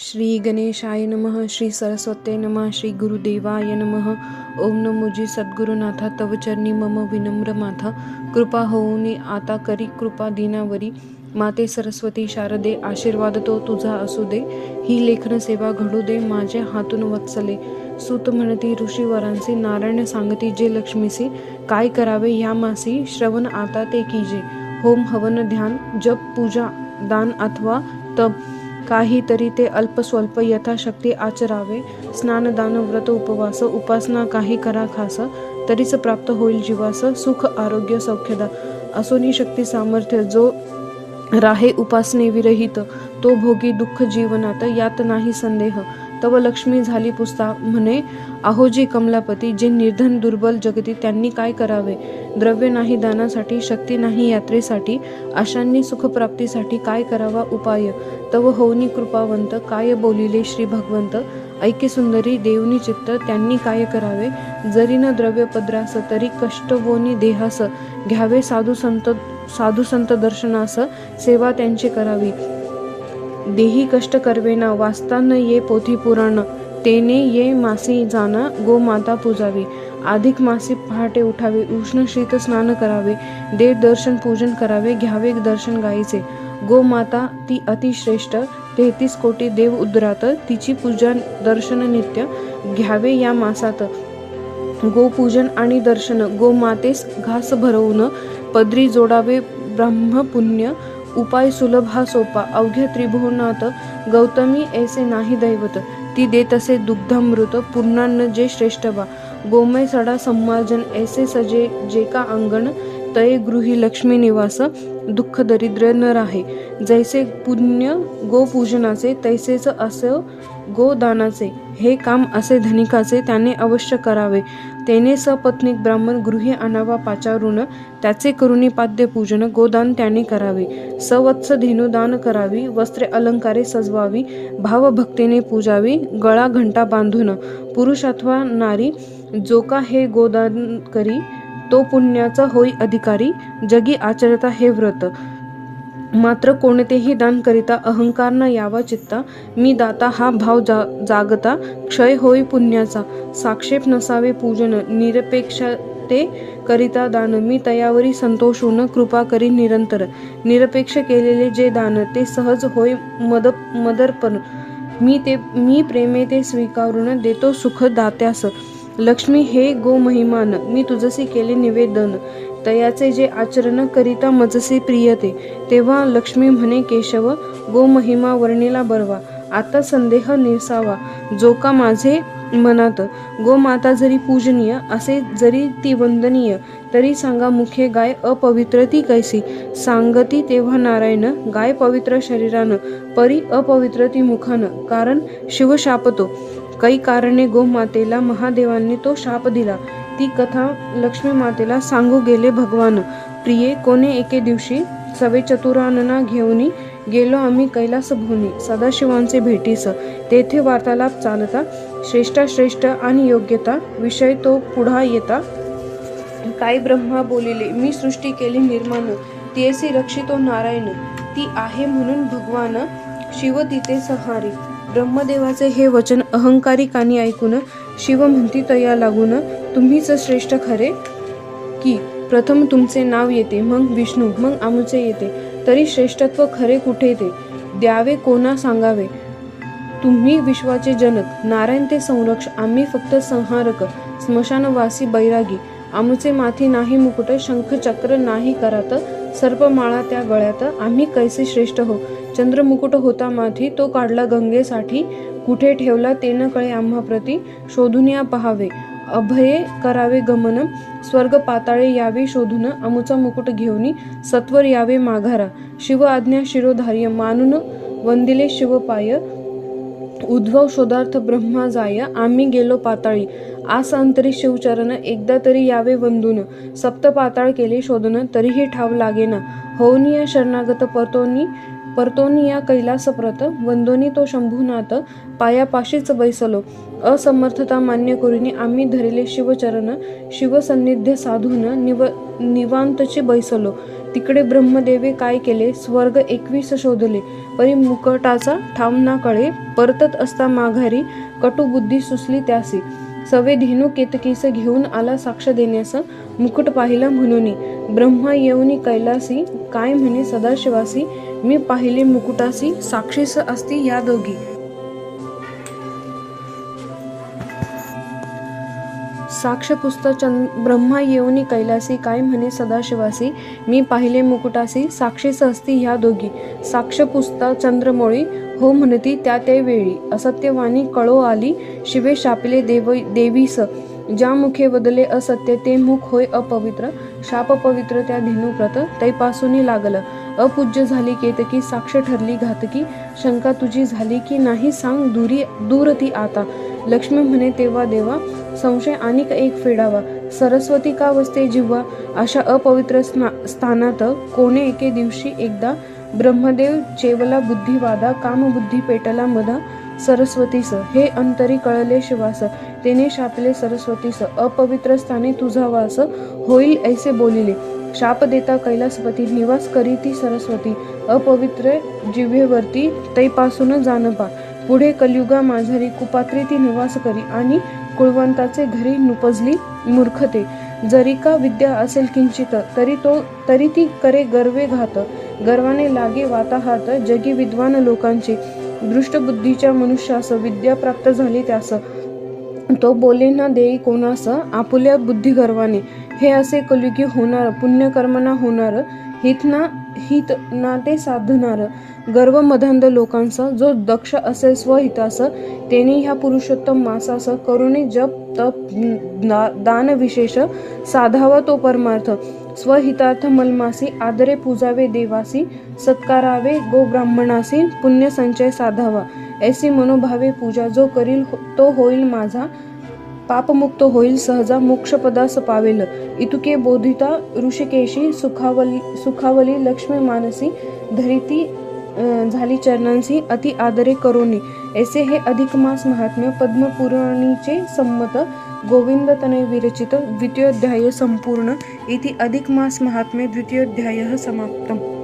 श्री गणेशाय नमः. श्री सरस्वते नमः. श्री गुरुदेवाय नमः. ओम नमोजी सद्गुरुनाथा तव चरणी मम विनम्र माथा. कृपा होऊनी आता करी कृपा दिनावरी. माते सरस्वती शारदे आशीर्वाद तो तुझा असू दे. ही लेखन सेवा घडू दे माझ्या हातून वत्सले. सूत म्हणती ऋषीवरांसी नारायण सांगती जे लक्ष्मीसी. काय करावे ह्या मासी श्रवण आता ते कीजे. होम हवन ध्यान जप पूजा दान अथवा तप काहीतरी ते अल्प स्वल्प यथाशक्ती आचरावे. स्नानदान व्रत उपवास उपासना काही करा खास. तरीच प्राप्त होईल जीवास सुख आरोग्य सौख्यदा. असोनी शक्ती सामर्थ्य जो राहे उपासने विरहित. तो भोगी दुःख जीवनात यात नाही संदेह. तव लक्ष्मी झाली पुस्ता म्हणे अहोजी कमलापती. जे निर्धन दुर्बल जगती त्यांनी काय करावे. द्रव्य नाही दानासाठी शक्ती नाही यात्रेसाठी. अशांनी सुखप्राप्तीसाठी काय करावा उपाय. तव होऊनी कृपावंत काय बोलिले श्री भगवंत. ऐके सुंदरी देवनी चित्त त्यांनी काय करावे. जरी न द्रव्य पद्रास तरी कष्टवोनी देहास. घ्यावे साधू संत दर्शनास सेवा त्यांची करावी. देही कष्ट करवेना वाचतान ये पोथी पुराण. तेने ये मासी जाना गोमाता पूजावी. अधिक मासी पहाटे उठावे उष्ण शीत स्नान करावे. देव दर्शन पूजन करावे घ्यावे दर्शन गायीचे. गोमाता ती अतिश्रेष्ठ 33 कोटी देव उदरात. तिची पूजा दर्शन नित्य घ्यावे या मासात. गोपूजन आणि दर्शन गोमातेस घास भरवून. पदरी जोडावे ब्रह्मपुण्य. उपाय सुलभ हा सोपा अवघ्या त्रिभुवनात. गौतमी ऐसे नाही दैवत. ती देत असे दुग्धामृत पूर्णान्न जे श्रेष्ठ बा. गोमय सडा सम्मार्जन ऐसे सजे जे का अंगण. तये गृही लक्ष्मी निवास दुःख दरिद्र न राहे. जैसे पुण्य गोपूजनाचे तैसेच असं गोदानाचे. हे काम असे धनिकाचे त्याने अवश्य करावे. तेने सपत्नीक ब्राह्मण गृही आणावा पाचारून. त्याचे करुणी पाद्य पूजन गोदान त्याने करावे. सवत्स धेनुदान करावी. वस्त्रे अलंकारे सजवावी. भावभक्तीने पूजावी. गळा घंटा बांधून. पुरुष अथवा नारी जो का हे गोदान करी. तो पुण्याचा होई अधिकारी. जगी आचरता हे व्रत. मात्र कोणतेही दान करिता अहंकार न यावा चित्ता. मी दाता हा भाव जागता क्षय होई पुण्याचा. साक्षेप नसावे पूजन निरपेक्षते करिता दान. मी तयावरी संतोषून कृपा करी निरंतर. निरपेक्ष केलेले जे दान ते सहज होय मदर्पण. मी प्रेमे ते स्वीकारून देतो सुख दात्यास. लक्ष्मी हे गो महिमान मी तुझसी केले निवेदन. तयाचे जे आचरण करिता मजसी प्रियते. तेव्हा लक्ष्मी म्हणे केशव गो महिमा वर्णिला बरवा. आता संदेह निरसावा जो का माझे मनात. गोमाता जरी पूजनीय असे जरी ती वंदनीय. तरी सांगा मुखे गाय अपवित्र ती कैसी. सांगती तेव्हा नारायण गाय पवित्र शरीरान. परी अपवित्र ती मुखान. कारण शिव शापतो. काही कारणे गोमातेला महादेवांनी तो शाप दिला. ती कथा लक्ष्मी मातेला सांगू गेले भगवान. प्रिये कोणे एके दिवशी सवे चतुरानना घेऊनी. गेलो आम्ही कैलास भुवनी. सदाशिवांचे भेटीस. तेथे वार्तालाप चालता. श्रेष्ठ आणि योग्यता विषय तो पुढा येता. काय ब्रह्मा बोलिले मी सृष्टी केली निर्माण. तियसी रक्षितो नारायण. ती आहे म्हणून भगवान शिव तिथे सहारी. ब्रह्मदेवाचे हे वचन अहंकारी कानी ऐकून. शिव म्हणती तया लागून. तुम्हीच श्रेष्ठ खरे की. प्रथम तुमचे नाव येते मग विष्णू मग आमुचे येते. तरी श्रेष्ठत्व खरे कुठे ते. द्यावे कोणा सांगावे. तुम्ही विश्वाचे जनक नारायण ते संरक्ष. आम्ही फक्त संहारक स्मशानवासी बैरागी. आमुचे माथी नाही मुकुट शंख चक्र नाही करात. सर्पमाळा त्या गळ्यात आम्ही कैसे श्रेष्ठ हो. चंद्रमुकुट होता माथी तो काढला गंगेसाठी. कुठे ठेवला ते न कळे आम्हा प्रती. शोधून या पहावे अभये करावे गमन. स्वर्ग पाताळे यावे शोधून. आमुचा मुकुट घेऊनी सत्वर यावे माघारा. शिव आज्ञा शिरोधार्य मानून वंदिले शिवपाय. उद्भव शोधार्थ ब्रह्मा जाय. आम्ही गेलो पाताळी. आस अंतरी शिवचरण एकदा तरी यावे वंदून. सप्त पाताळ केले शोधन तरीही ठाव लागेना. होऊनी या शरणागत परतोनी या कैलास प्रत. वंदोनी तो शंभुनाथ पायापाशीच बैसलो. असमर्थता मान्य करुनी आम्ही धरिले शिवचरण. शिवसन्निध्य साधून निवांतची बैसलो. तिकडे ब्रह्मदेवे काय केले, स्वर्ग 21 शोधले, परी मुकुटाचा ठाम ना कळे. परतत असता माघारी कटुबुद्धी सुचली त्यासी. सवे धेनू केतकीस घेऊन आला साक्ष देण्यास. मुकुट पाहिला म्हणून ब्रह्मा येऊनी कैलासी. काय म्हणे सदाशिवासी, मी पाहिले मुकुटासी. साक्षीस असती या दोघी. साक्ष पुस्त ब्रह्मा येऊनी कैलासी. काय म्हणे सदाशिवासी, मी पाहिले मुकुटासी. साक्षीस असती ह्या दोघी. साक्ष पुसता चंद्रमौळी. हो म्हणती त्या वेळी. असत्यवाणी कळो आली. शिवे शापिले देवीस. ज्या मुखे वदले असत्य, ते मुख होय अपवित्र. शाप पवित्र त्या धेनुव्रत, तैपासूनी लागलं. अपूज्य झाली केतकी, साक्ष ठरली घातकी. शंका तुझी झाली की नाही, सांग दूर ती आता. लक्ष्मी म्हणे तेव्हा देवा, संशय आणिक एक फेडावा. सरस्वती का वसते जिव्हा, अशा अपवित्र स्थानात. कोणे एके दिवशी एकदा, ब्रह्मदेव चेवला बुद्धिवादा. कामबुद्धी पेटला मधा सरस्वतीस. हे अंतरी कळले शिवास, तेने शापले सरस्वतीस. अपवित्र स्थानी तुझा वास, होईल ऐसे बोलिले. शाप देता कैलासपती, निवास करी ती सरस्वती. अपवित्र जिव्हेवरती, तैपासून जानपा. पुढे कलियुगा माझारी, कुपात्री ती निवास करी. आणि कुळवंताचे घरी नुपजली मूर्खते. जरी का विद्या असेल किंचित, तरी ती करे गर्वे घात. गर्वाने लागे वाताहात, जगी विद्वान लोकांचे. दृष्टबुद्धीच्या मनुष्यास, विद्या प्राप्त झाली त्यास. तो बोले ना देई कोणास, आपुल्या बुद्धी गर्वाने. हे असे कलियुगी होणार, पुण्यकर्मना होणार. हित ना ते साधणार. गर्व मदांध लोकांचा, जो दक्ष असेल स्वहितास. तेने ह्या पुरुषोत्तम मासास, करुणे जप तप दान विशेष. साधावा तो परमार्थ, स्वहितार्थ मलमासी. आदरे पूजावे देवासी, सत्कारावे गो ब्राह्मणासी. पुण्य संचय साधावा, ऐसी मनोभावे पूजा. जो करील तो होईल माझा, पापमुक्त होईल सहजा. मोक्षपदास पावेल, इतुके बोधिता ऋषिकेशी. सुखावली लक्ष्मी मानसी, धरिती झाली चरणांसी. अति आदरे करोनी, ऐसे हे अधिक मास महात्म्य. पद्मपुराणीचे संमत, गोविंद तनय विरचित. द्वितीयोध्याय संपूर्ण. इति अधिक मास महात्म्य द्वितीयोध्यायः समाप्तम्.